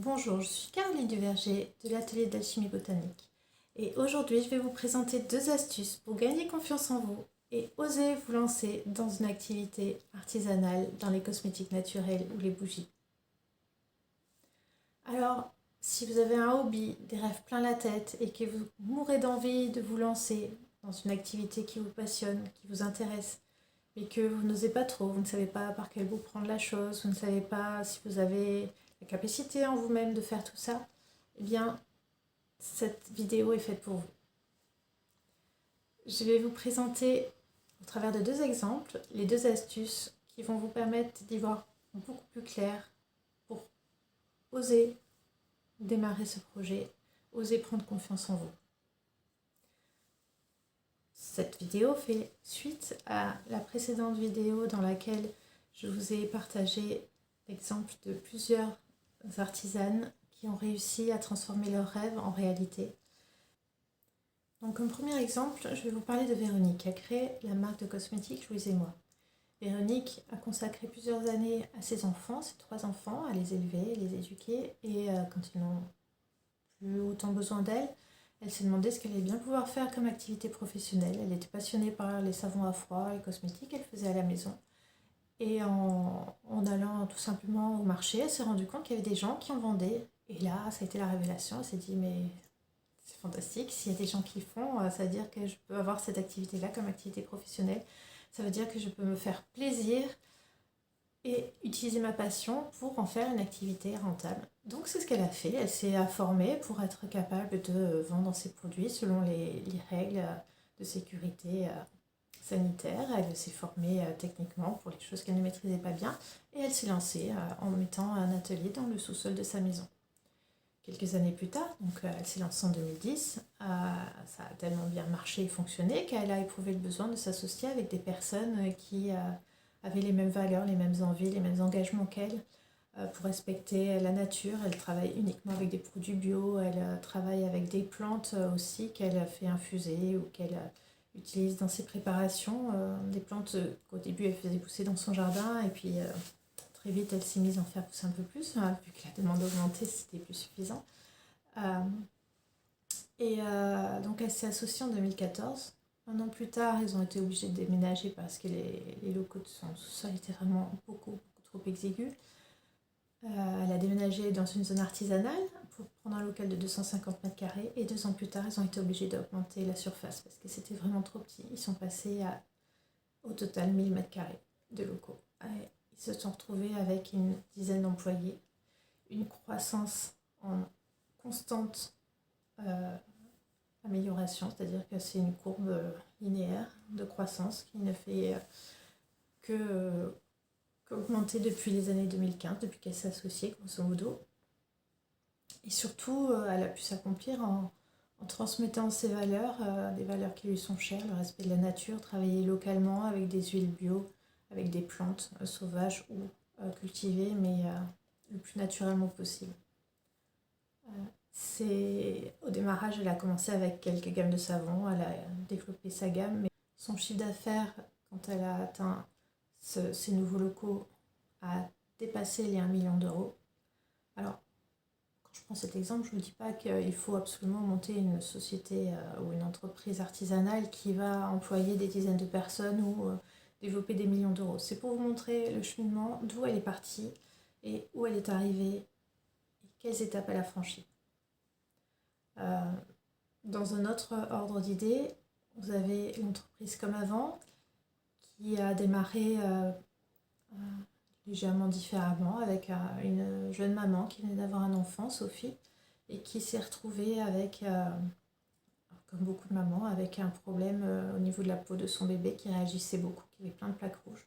Bonjour, je suis Caroline Duverger de l'atelier d'alchimie botanique et aujourd'hui je vais vous présenter 2 astuces pour gagner confiance en vous et oser vous lancer dans une activité artisanale dans les cosmétiques naturels ou les bougies. Alors, si vous avez un hobby, des rêves plein la tête et que vous mourrez d'envie de vous lancer dans une activité qui vous passionne, qui vous intéresse, mais que vous n'osez pas trop, vous ne savez pas par quel bout prendre la chose, vous ne savez pas si vous avez la capacité en vous-même de faire tout ça, eh bien, cette vidéo est faite pour vous. Je vais vous présenter, au travers de 2 exemples, les 2 astuces qui vont vous permettre d'y voir beaucoup plus clair pour oser démarrer ce projet, oser prendre confiance en vous. Cette vidéo fait suite à la précédente vidéo dans laquelle je vous ai partagé l'exemple de plusieurs artisanes qui ont réussi à transformer leurs rêves en réalité. Donc comme premier exemple, je vais vous parler de Véronique qui a créé la marque de cosmétiques Louise et moi. Véronique a consacré plusieurs années à ses enfants, ses 3 enfants, à les élever, les éduquer et quand ils n'ont plus autant besoin d'elle, elle s'est demandé ce qu'elle allait bien pouvoir faire comme activité professionnelle. Elle était passionnée par les savons à froid, les cosmétiques qu'elle faisait à la maison. Et en allant tout simplement au marché, elle s'est rendue compte qu'il y avait des gens qui en vendaient. Et là, ça a été la révélation. Elle s'est dit, mais c'est fantastique. S'il y a des gens qui font, ça veut dire que je peux avoir cette activité-là comme activité professionnelle. Ça veut dire que je peux me faire plaisir et utiliser ma passion pour en faire une activité rentable. Donc c'est ce qu'elle a fait, elle s'est formée pour être capable de vendre ses produits selon les règles de sécurité sanitaire. Elle s'est formée techniquement pour les choses qu'elle ne maîtrisait pas bien et elle s'est lancée en mettant un atelier dans le sous-sol de sa maison. Quelques années plus tard, donc elle s'est lancée en 2010, ça a tellement bien marché et fonctionné qu'elle a éprouvé le besoin de s'associer avec des personnes qui avaient les mêmes valeurs, les mêmes envies, les mêmes engagements qu'elle pour respecter la nature. Elle travaille uniquement avec des produits bio, elle travaille avec des plantes aussi qu'elle fait infuser ou qu'elle utilise dans ses préparations. Des plantes qu'au début elle faisait pousser dans son jardin et puis très vite elle s'est mise à en faire pousser un peu plus, vu que la demande augmentait, c'était plus suffisant. Donc elle s'est associée en 2014. Un an plus tard, ils ont été obligés de déménager parce que les locaux de son sous-sol étaient vraiment beaucoup trop exigus. Elle a déménagé dans une zone artisanale pour prendre un local de 250 mètres carrés et 2 ans plus tard, ils ont été obligés d'augmenter la surface parce que c'était vraiment trop petit. Ils sont passés à au total 1000 mètres carrés de locaux. Ils se sont retrouvés avec une dizaine d'employés, une croissance en constante amélioration, c'est-à-dire que c'est une courbe linéaire de croissance qui ne fait qu'augmenter depuis les années 2015, depuis qu'elle s'est associée, grosso modo. Et surtout, elle a pu s'accomplir en transmettant ses valeurs, des valeurs qui lui sont chères, le respect de la nature, travailler localement avec des huiles bio, avec des plantes sauvages ou cultivées, mais le plus naturellement possible. Au démarrage, elle a commencé avec quelques gammes de savon, elle a développé sa gamme, mais son chiffre d'affaires, quand elle a atteint ces nouveaux locaux, a dépassé les 1 million d'euros. Alors, quand je prends cet exemple, je ne vous dis pas qu'il faut absolument monter une société ou une entreprise artisanale qui va employer des dizaines de personnes ou développer des millions d'euros. C'est pour vous montrer le cheminement, d'où elle est partie et où elle est arrivée et quelles étapes elle a franchies. Dans un autre ordre d'idées, vous avez l'entreprise Comme Avant qui a démarré légèrement différemment avec une jeune maman qui venait d'avoir un enfant, Sophie, et qui s'est retrouvée avec, comme beaucoup de mamans, avec un problème au niveau de la peau de son bébé qui réagissait beaucoup, qui avait plein de plaques rouges.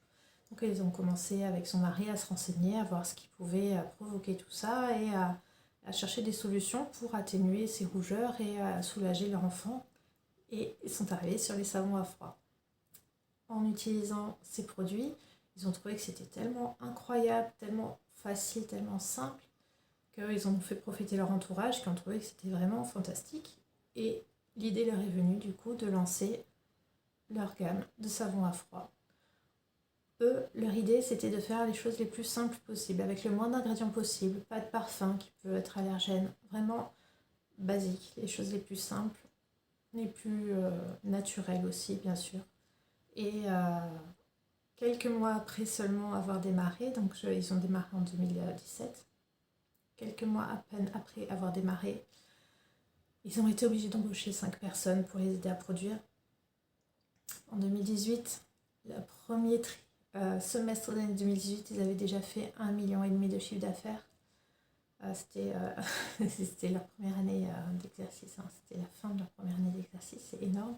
Donc ils ont commencé avec son mari à se renseigner, à voir ce qui pouvait provoquer tout ça et à chercher des solutions pour atténuer ces rougeurs et à soulager leur enfant. Et ils sont arrivés sur les savons à froid. En utilisant ces produits, ils ont trouvé que c'était tellement incroyable, tellement facile, tellement simple, qu'ils en ont fait profiter leur entourage, qui ont trouvé que c'était vraiment fantastique. Et l'idée leur est venue du coup de lancer leur gamme de savons à froid. eux, leur idée, c'était de faire les choses les plus simples possibles, avec le moins d'ingrédients possible, pas de parfum qui peut être allergène, vraiment basique, les choses les plus simples, les plus naturelles aussi, bien sûr. Et quelques mois après seulement avoir démarré, donc ils ont démarré en 2017, quelques mois à peine après avoir démarré, ils ont été obligés d'embaucher 5 personnes pour les aider à produire. En 2018, le premier semestre de l'année 2018, ils avaient déjà fait 1,5 million de chiffre d'affaires. C'était leur première année d'exercice, hein. C'était la fin de leur première année d'exercice, c'est énorme.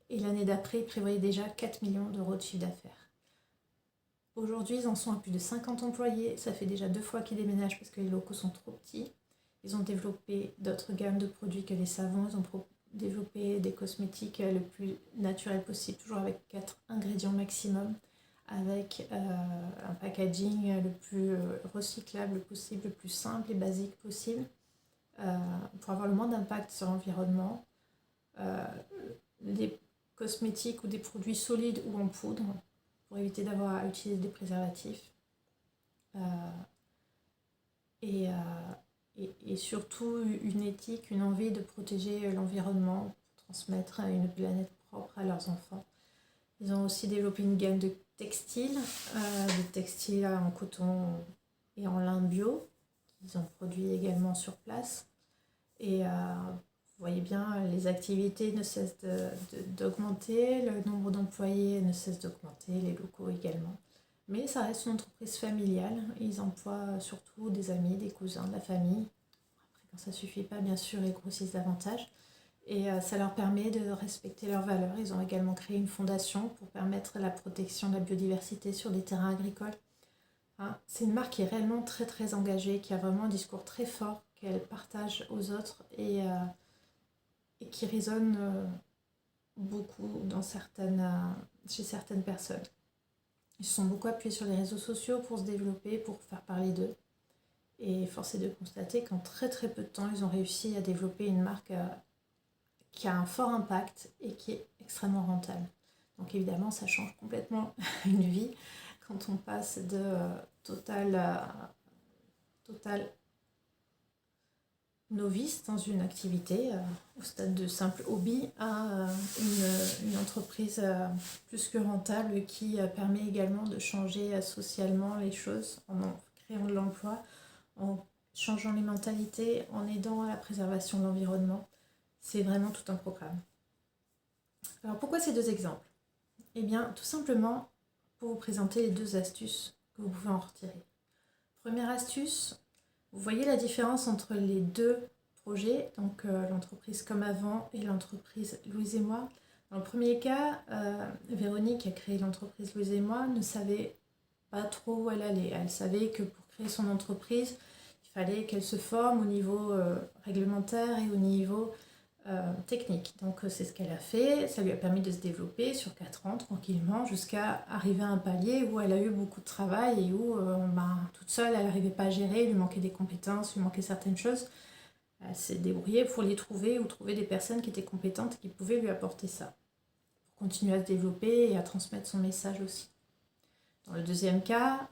Et l'année d'après, ils prévoyaient déjà 4 millions d'euros de chiffre d'affaires. Aujourd'hui, ils en sont à plus de 50 employés. Ça fait déjà 2 fois qu'ils déménagent parce que les locaux sont trop petits. Ils ont développé d'autres gammes de produits que les savons. Ils ont développé des cosmétiques le plus naturel possible, toujours avec 4 ingrédients maximum, avec un packaging le plus recyclable possible, le plus simple et basique possible, pour avoir le moins d'impact sur l'environnement. Des cosmétiques ou des produits solides ou en poudre, pour éviter d'avoir à utiliser des préservatifs. Et surtout une éthique, une envie de protéger l'environnement, pour transmettre une planète propre à leurs enfants. Ils ont aussi développé une gamme de textiles en coton et en lin bio, qu'ils ont produit également sur place. Et vous voyez bien, les activités ne cessent d'augmenter, le nombre d'employés ne cesse d'augmenter, les locaux également. Mais ça reste une entreprise familiale. Ils emploient surtout des amis, des cousins, de la famille. Après, quand ça ne suffit pas, bien sûr, ils grossissent davantage. Et ça leur permet de respecter leurs valeurs. Ils ont également créé une fondation pour permettre la protection de la biodiversité sur des terrains agricoles. Hein, c'est une marque qui est réellement très très engagée, qui a vraiment un discours très fort, qu'elle partage aux autres et qui résonne beaucoup chez certaines personnes. Ils se sont beaucoup appuyés sur les réseaux sociaux pour se développer, pour faire parler d'eux. Et force est de constater qu'en très très peu de temps, ils ont réussi à développer une marque qui a un fort impact et qui est extrêmement rentable. Donc évidemment, ça change complètement une vie quand on passe de total novice dans une activité, au stade de simple hobby, à une entreprise plus que rentable qui permet également de changer socialement les choses en créant de l'emploi, en changeant les mentalités, en aidant à la préservation de l'environnement. C'est vraiment tout un programme. Alors pourquoi ces 2 exemples? Eh bien, tout simplement pour vous présenter les 2 astuces que vous pouvez en retirer. Première astuce, vous voyez la différence entre les 2 projets, donc l'entreprise Comme Avant et l'entreprise Louise et moi. Dans le premier cas, Véronique, qui a créé l'entreprise Louise et moi, ne savait pas trop où elle allait. Elle savait que pour créer son entreprise, il fallait qu'elle se forme au niveau réglementaire et au niveau technique. Donc c'est ce qu'elle a fait. Ça lui a permis de se développer sur 4 ans tranquillement jusqu'à arriver à un palier où elle a eu beaucoup de travail et où toute seule elle n'arrivait pas à gérer, il lui manquait des compétences, il lui manquait certaines choses. Elle s'est débrouillée pour les trouver ou trouver des personnes qui étaient compétentes et qui pouvaient lui apporter ça, pour continuer à se développer et à transmettre son message aussi. Dans le deuxième cas,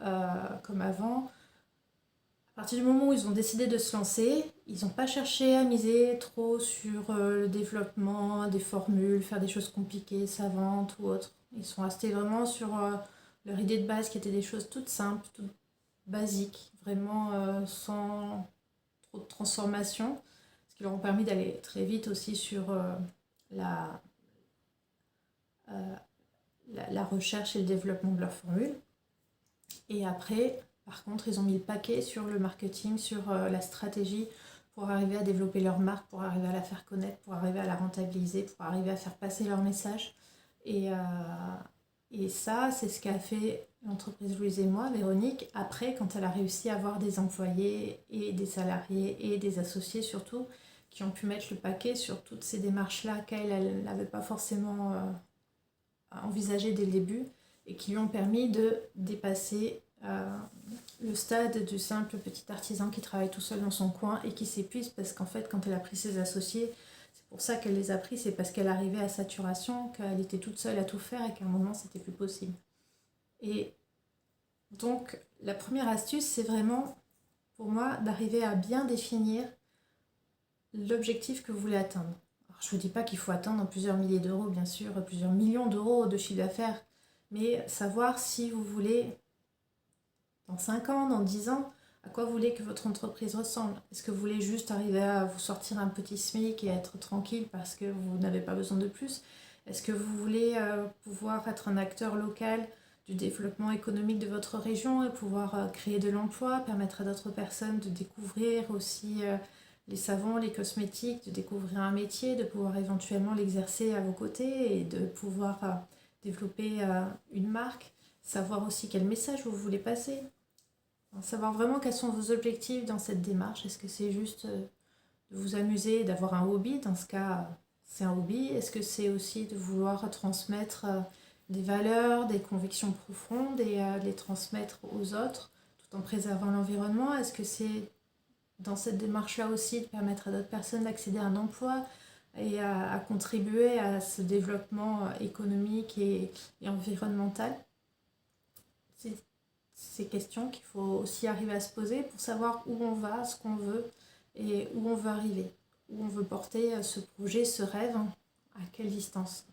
Comme Avant, à partir du moment où ils ont décidé de se lancer, ils n'ont pas cherché à miser trop sur le développement des formules, faire des choses compliquées, savantes ou autres. Ils sont restés vraiment sur leur idée de base qui était des choses toutes simples, toutes basiques, vraiment sans trop de transformation, ce qui leur a permis d'aller très vite aussi sur la recherche et le développement de leurs formules. Et après, par contre, ils ont mis le paquet sur le marketing, sur la stratégie pour arriver à développer leur marque, pour arriver à la faire connaître, pour arriver à la rentabiliser, pour arriver à faire passer leur message. Et ça, c'est ce qu'a fait l'entreprise Louise et moi, Véronique, après, quand elle a réussi à avoir des employés et des salariés et des associés surtout, qui ont pu mettre le paquet sur toutes ces démarches-là qu'elle n'avait pas forcément envisagées dès le début et qui lui ont permis de dépasser le stade du simple petit artisan qui travaille tout seul dans son coin et qui s'épuise parce qu'en fait, quand elle a pris ses associés, c'est pour ça qu'elle les a pris, c'est parce qu'elle arrivait à saturation, qu'elle était toute seule à tout faire et qu'à un moment, c'était plus possible. Et donc, la première astuce, c'est vraiment, pour moi, d'arriver à bien définir l'objectif que vous voulez atteindre. Alors, je ne vous dis pas qu'il faut atteindre plusieurs milliers d'euros, bien sûr, plusieurs millions d'euros de chiffre d'affaires, mais savoir si vous voulez, dans 5 ans, dans 10 ans, à quoi vous voulez que votre entreprise ressemble. Est-ce que vous voulez juste arriver à vous sortir un petit SMIC et être tranquille parce que vous n'avez pas besoin de plus? Est-ce que vous voulez pouvoir être un acteur local du développement économique de votre région et pouvoir créer de l'emploi, permettre à d'autres personnes de découvrir aussi les savons, les cosmétiques, de découvrir un métier, de pouvoir éventuellement l'exercer à vos côtés et de pouvoir développer une marque, savoir aussi quel message vous voulez passer, savoir vraiment quels sont vos objectifs dans cette démarche. Est-ce que c'est juste de vous amuser, d'avoir un hobby? Dans ce cas, c'est un hobby. Est-ce que c'est aussi de vouloir transmettre des valeurs, des convictions profondes et les transmettre aux autres tout en préservant l'environnement? Est-ce que c'est dans cette démarche-là aussi de permettre à d'autres personnes d'accéder à un emploi et à contribuer à ce développement économique et environnemental? C'est ces questions qu'il faut aussi arriver à se poser pour savoir où on va, ce qu'on veut et où on veut arriver, où on veut porter ce projet, ce rêve, à quelle distance.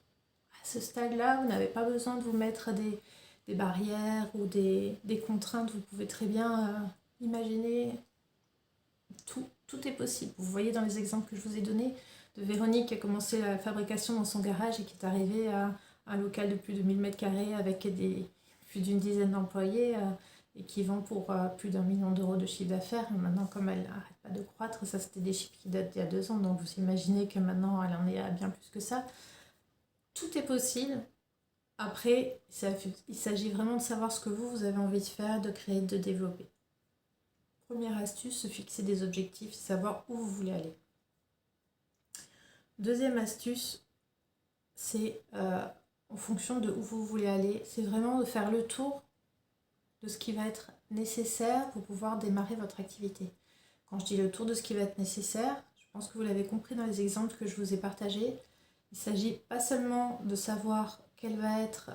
À ce stade-là, vous n'avez pas besoin de vous mettre des barrières ou des contraintes. Vous pouvez très bien imaginer tout est possible. Vous voyez dans les exemples que je vous ai donnés de Véronique qui a commencé la fabrication dans son garage et qui est arrivée à un local de plus de 1000 mètres carrés avec plus d'une dizaine d'employés et qui vend pour plus d'1 million d'euros de chiffre d'affaires. Maintenant, comme elle n'arrête pas de croître, ça c'était des chiffres qui datent d'il y a 2 ans, donc vous imaginez que maintenant elle en est à bien plus que ça. Tout est possible. Après, il s'agit vraiment de savoir ce que vous avez envie de faire, de créer, de développer. Première astuce, se fixer des objectifs, savoir où vous voulez aller. Deuxième astuce, c'est en fonction de où vous voulez aller, c'est vraiment de faire le tour de ce qui va être nécessaire pour pouvoir démarrer votre activité. Quand je dis le tour de ce qui va être nécessaire, je pense que vous l'avez compris dans les exemples que je vous ai partagés, il ne s'agit pas seulement de savoir quel va être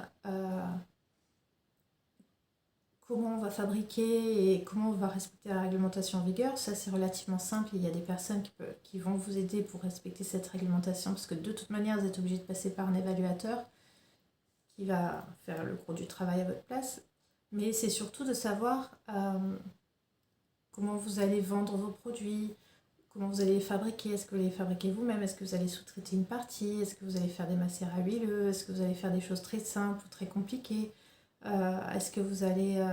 comment on va fabriquer et comment on va respecter la réglementation en vigueur. Ça, c'est relativement simple. Il y a des personnes qui vont vous aider pour respecter cette réglementation parce que de toute manière, vous êtes obligé de passer par un évaluateur qui va faire le gros du travail à votre place. Mais c'est surtout de savoir comment vous allez vendre vos produits, comment vous allez les fabriquer. Est-ce que vous les fabriquez vous-même? Est-ce que vous allez sous-traiter une partie? Est-ce que vous allez faire des macérats huileux? Est-ce que vous allez faire des choses très simples ou très compliquées? Est-ce que vous allez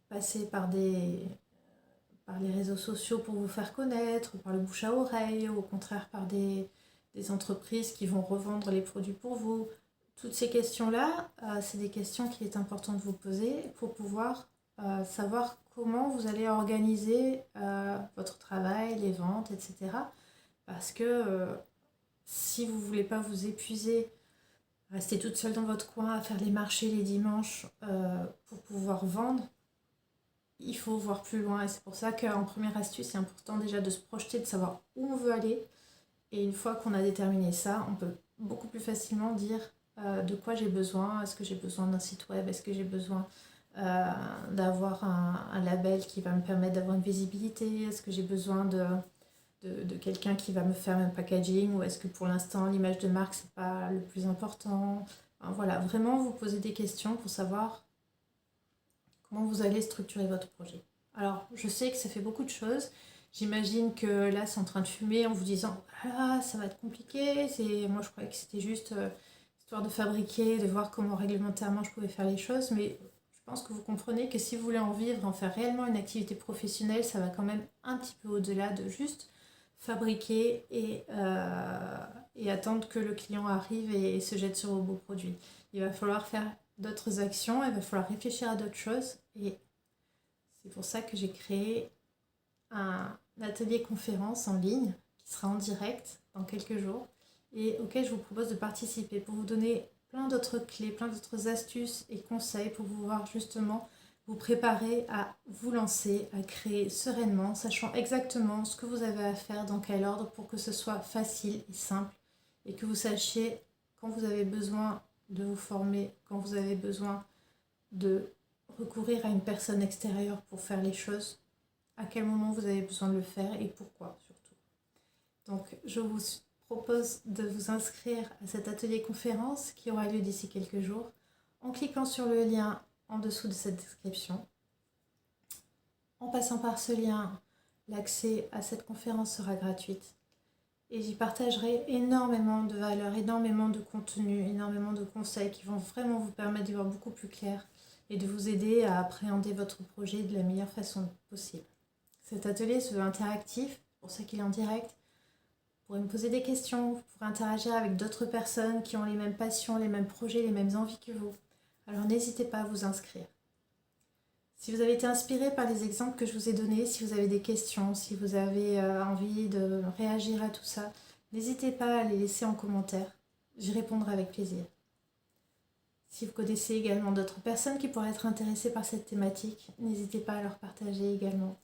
passer par les réseaux sociaux pour vous faire connaître, par le bouche à oreille, ou au contraire par des entreprises qui vont revendre les produits pour vous? Toutes ces questions-là, c'est des questions qu'il est important de vous poser pour pouvoir savoir comment vous allez organiser votre travail, les ventes, etc. Parce que si vous ne voulez pas vous épuiser, rester toute seule dans votre coin à faire les marchés les dimanches pour pouvoir vendre, il faut voir plus loin. Et c'est pour ça qu'en première astuce, c'est important déjà de se projeter, de savoir où on veut aller. Et une fois qu'on a déterminé ça, on peut beaucoup plus facilement dire de quoi j'ai besoin. Est-ce que j'ai besoin d'un site web? Est-ce que j'ai besoin d'avoir un label qui va me permettre d'avoir une visibilité? Est-ce que j'ai besoin de quelqu'un qui va me faire un packaging? Ou est-ce que pour l'instant, l'image de marque, c'est pas le plus important? Enfin, voilà, vraiment vous poser des questions pour savoir comment vous allez structurer votre projet. Alors, je sais que ça fait beaucoup de choses. J'imagine que là, c'est en train de fumer en vous disant « Ah, ça va être compliqué. » Moi, je croyais que c'était juste histoire de fabriquer, de voir comment réglementairement je pouvais faire les choses. Mais je pense que vous comprenez que si vous voulez en vivre, en faire réellement une activité professionnelle, ça va quand même un petit peu au-delà de juste fabriquer et attendre que le client arrive et se jette sur vos beaux produits. Il va falloir faire d'autres actions, il va falloir réfléchir à d'autres choses. Et c'est pour ça que j'ai créé un atelier conférence en ligne qui sera en direct dans quelques jours et auquel je vous propose de participer pour vous donner plein d'autres clés, plein d'autres astuces et conseils pour pouvoir justement vous préparer à vous lancer, à créer sereinement, sachant exactement ce que vous avez à faire, dans quel ordre, pour que ce soit facile et simple et que vous sachiez quand vous avez besoin de vous former, quand vous avez besoin de recourir à une personne extérieure pour faire les choses, à quel moment vous avez besoin de le faire et pourquoi surtout. Donc je vous propose de vous inscrire à cet atelier conférence qui aura lieu d'ici quelques jours en cliquant sur le lien en dessous de cette description. En passant par ce lien, l'accès à cette conférence sera gratuite et j'y partagerai énormément de valeurs, énormément de contenu, énormément de conseils qui vont vraiment vous permettre d'y voir beaucoup plus clair et de vous aider à appréhender votre projet de la meilleure façon possible. Cet atelier se veut interactif, pour ceux qui l'ont en direct. Vous pourrez me poser des questions, vous pourrez interagir avec d'autres personnes qui ont les mêmes passions, les mêmes projets, les mêmes envies que vous. Alors n'hésitez pas à vous inscrire. Si vous avez été inspiré par les exemples que je vous ai donnés, si vous avez des questions, si vous avez envie de réagir à tout ça, n'hésitez pas à les laisser en commentaire. J'y répondrai avec plaisir. Si vous connaissez également d'autres personnes qui pourraient être intéressées par cette thématique, n'hésitez pas à leur partager également.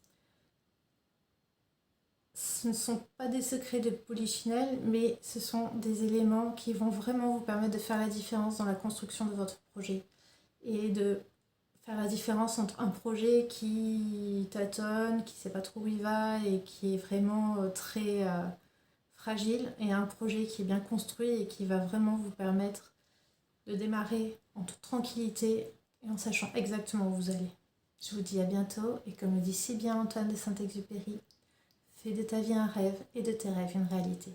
Ce ne sont pas des secrets de polichinelle, mais ce sont des éléments qui vont vraiment vous permettre de faire la différence dans la construction de votre projet et de faire la différence entre un projet qui tâtonne, qui ne sait pas trop où il va et qui est vraiment très fragile et un projet qui est bien construit et qui va vraiment vous permettre de démarrer en toute tranquillité et en sachant exactement où vous allez. Je vous dis à bientôt et comme le dit si bien Antoine de Saint-Exupéry, fais de ta vie un rêve et de tes rêves une réalité.